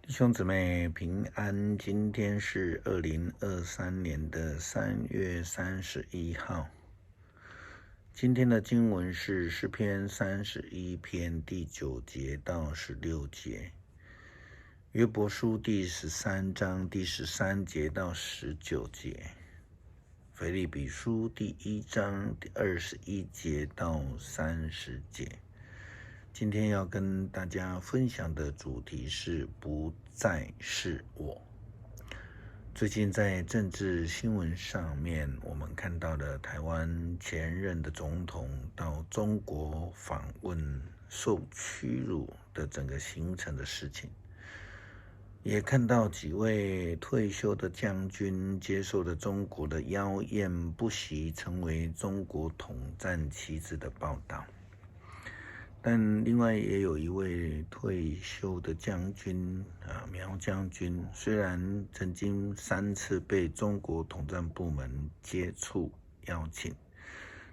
弟兄姊妹平安，今天是2023年的3月31号。今天的经文是诗篇31篇第9节到16节，约伯书第13章第13节到19节，腓立比书第1章第21节到30节。今天要跟大家分享的主题是不再是我。最近在政治新闻上面，我们看到了台湾前任的总统到中国访问受屈辱的整个行程的事情，也看到几位退休的将军接受了中国的妖艳，不惜成为中国统战棋子的报道。但另外也有一位退休的将军苗将军，虽然曾经3次被中国统战部门接触邀请，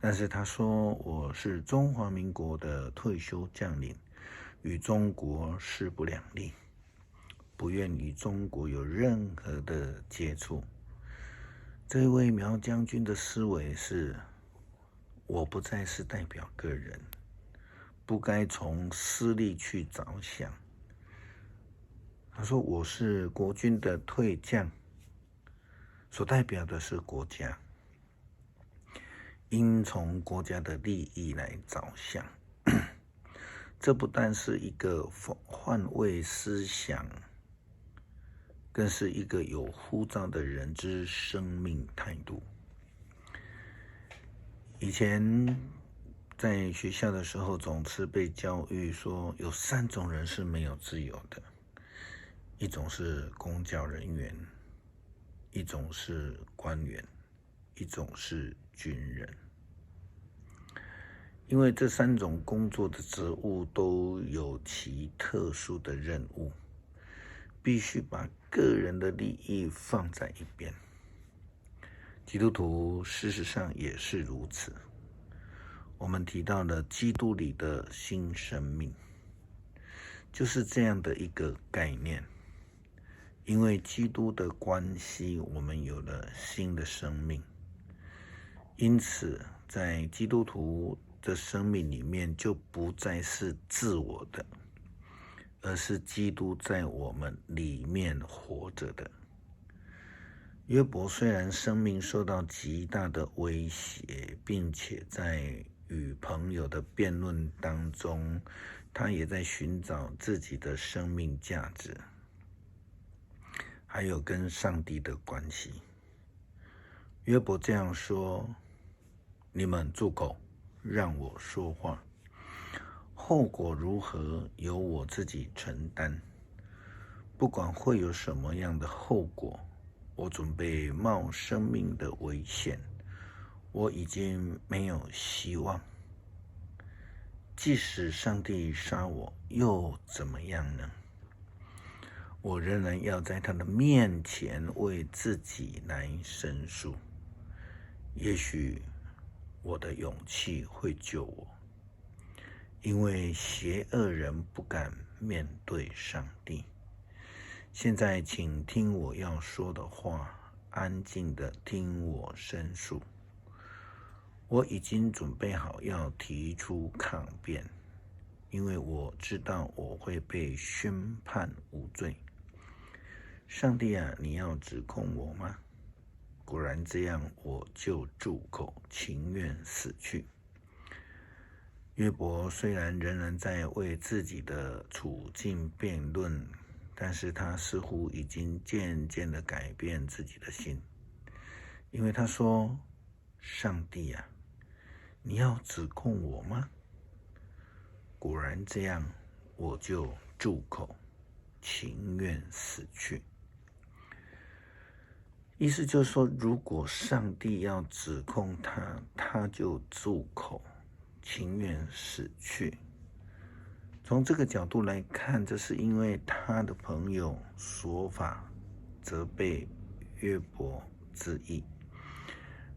但是他说：“我是中华民国的退休将领，与中国势不两立，不愿与中国有任何的接触。”这位苗将军的思维是：我不再是代表个人，不该从私利去着想。他说：“我是国军的退将，所代表的是国家，应从国家的利益来着想。”这不但是一个换位思想，更是一个有呼召的人之生命态度。以前在学校的时候，总是被教育说有3种人是没有自由的，一种是公教人员，一种是官员，一种是军人。因为这3种工作的职务都有其特殊的任务，必须把个人的利益放在一边。基督徒事实上也是如此。我们提到了基督里的新生命，就是这样的一个概念。因为基督的关系，我们有了新的生命。因此在基督徒的生命里面，就不再是自我的，而是基督在我们里面活着的。约伯虽然生命受到极大的威胁，并且在与朋友的辩论当中，他也在寻找自己的生命价值，还有跟上帝的关系。约伯这样说：“你们住口，让我说话，后果如何，由我自己承担。不管会有什么样的后果，我准备冒生命的危险。我已经没有希望。即使上帝杀我，又怎么样呢？我仍然要在他的面前为自己来申诉。也许我的勇气会救我，因为邪恶人不敢面对上帝。现在请听我要说的话，安静的听我申诉。我已经准备好要提出抗辩，因为我知道我会被宣判无罪。上帝啊，你要指控我吗？果然这样，我就住口，情愿死去。约伯虽然仍然在为自己的处境辩论，但是他似乎已经渐渐的改变自己的心，因为他说：“上帝啊，你要指控我吗？果然这样，我就住口，情愿死去。”意思就是说，如果上帝要指控他，他就住口，情愿死去。从这个角度来看，这是因为他的朋友说法责备约伯之意，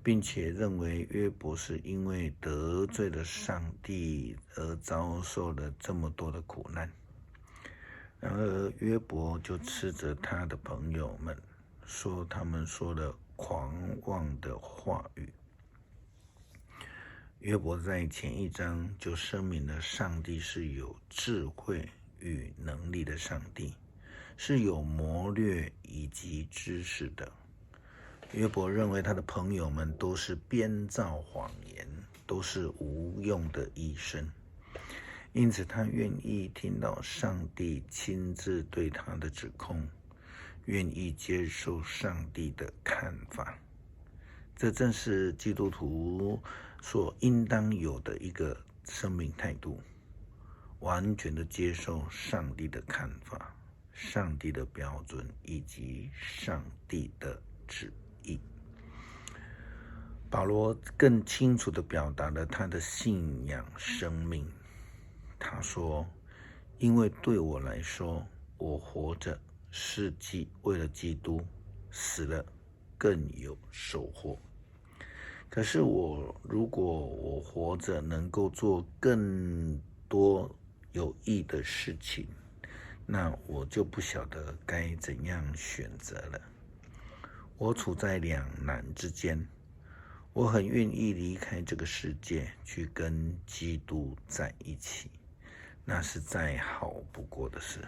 并且认为约伯是因为得罪了上帝而遭受了这么多的苦难。然而约伯就斥责他的朋友们，说他们说了狂妄的话语。约伯在前一章就声明了上帝是有智慧与能力的上帝，是有谋略以及知识的。约伯认为他的朋友们都是编造谎言，都是无用的医生，因此他愿意听到上帝亲自对他的指控，愿意接受上帝的看法。这正是基督徒所应当有的一个生命态度，完全的接受上帝的看法、上帝的标准以及上帝的旨意。保罗更清楚地表达了他的信仰生命。他说：因为对我来说，我活着是为了基督，死了更有收获。可是如果我活着能够做更多有益的事情，那我就不晓得该怎样选择了。我处在两难之间，我很愿意离开这个世界，去跟基督在一起，那是再好不过的事。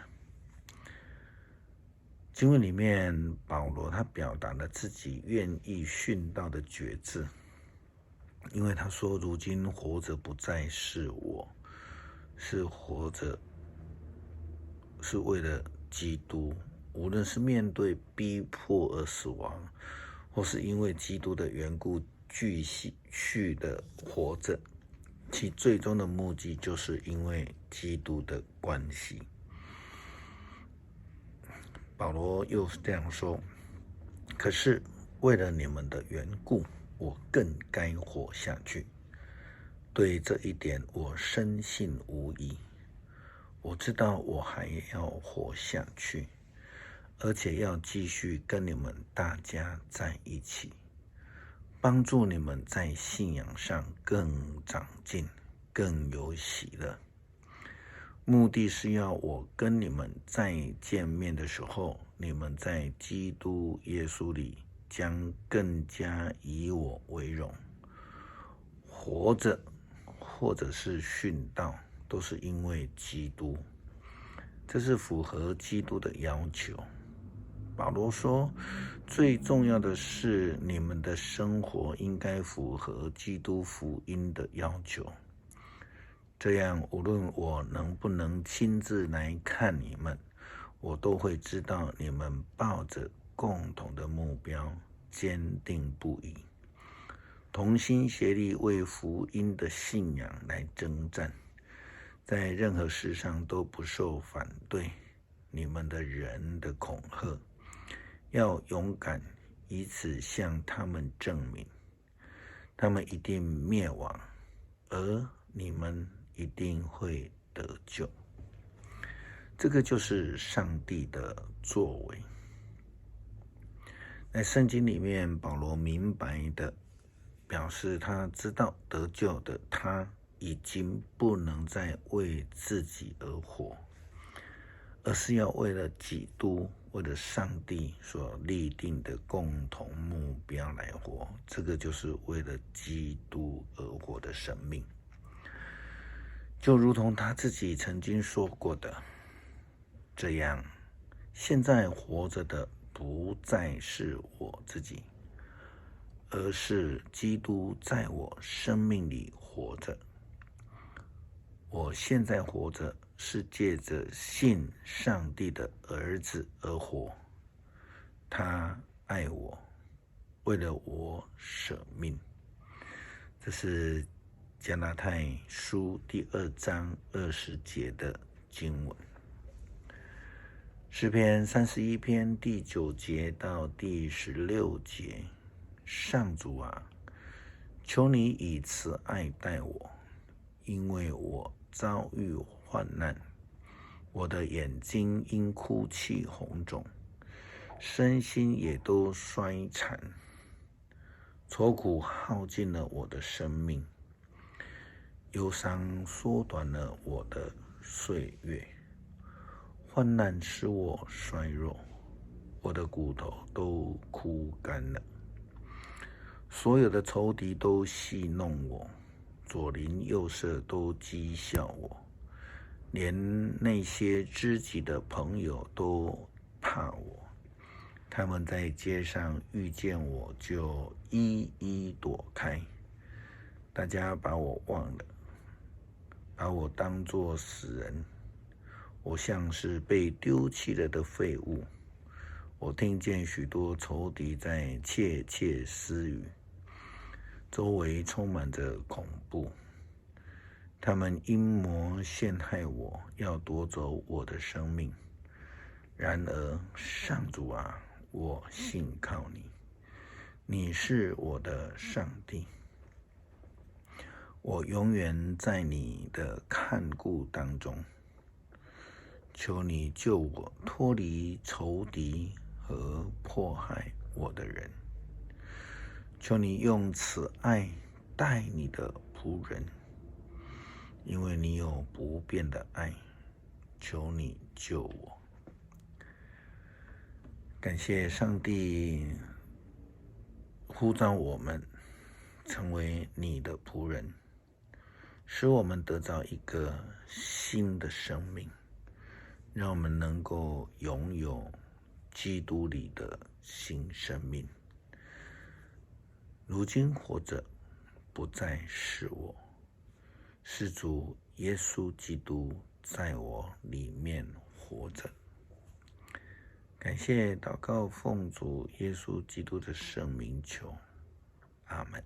经文里面，保罗他表达了自己愿意殉道的决志，因为他说：如今活着不再是我，是活着是为了基督。无论是面对逼迫而死亡，或是因为基督的缘故继续的活着，其最终的目的就是因为基督的关系。保罗又是这样说：可是为了你们的缘故，我更该活下去。对这一点我深信无疑。我知道我还要活下去，而且要继续跟你们大家在一起，帮助你们在信仰上更长进，更有喜乐。目的是要我跟你们再见面的时候，你们在基督耶稣里将更加以我为荣。活着或者是殉道，都是因为基督，这是符合基督的要求。保罗说，最重要的是你们的生活应该符合基督福音的要求，这样无论我能不能亲自来看你们，我都会知道你们抱着共同的目标，坚定不移，同心协力为福音的信仰来征战，在任何事上都不受反对你们的人的恐吓，要勇敢，以此向他们证明，他们一定灭亡，而你们一定会得救。这个就是上帝的作为。在圣经里面，保罗明白的表示，他知道得救的他已经不能再为自己而活，而是要为了基督，为了上帝所立定的共同目标来活。这个就是为了基督而活的生命。就如同他自己曾经说过的，这样现在活着的不再是我自己，而是基督在我生命里活着。我现在活着是借着信上帝的儿子而活，他爱我，为了我舍命。这是加拉太书第2章20节的经文。诗篇31篇第9节到第16节，上主啊，求你以慈爱待我，因为我遭遇患难，我的眼睛因哭泣红肿，身心也都衰残，愁苦耗尽了我的生命，忧伤缩短了我的岁月，患难使我衰弱，我的骨头都枯干了。所有的仇敌都戏弄我，左邻右舍都讥笑我，连那些知己的朋友都怕我。他们在街上遇见我，就一一躲开。大家把我忘了，把我当作死人。我像是被丢弃了的废物。我听见许多仇敌在窃窃私语，周围充满着恐怖。他们阴谋陷害我，要夺走我的生命。然而，上主啊，我信靠你，你是我的上帝。我永远在你的看顾当中。求你救我脱离仇敌和迫害我的人。求你用慈爱待你的仆人，因为你有不变的爱。求你救我。感谢上帝呼召我们成为你的仆人，使我们得到一个新的生命，让我们能够拥有基督里的新生命。如今活着，不再是我，是主耶稣基督在我里面活着。感谢祷告，奉主耶稣基督的圣名求，阿们。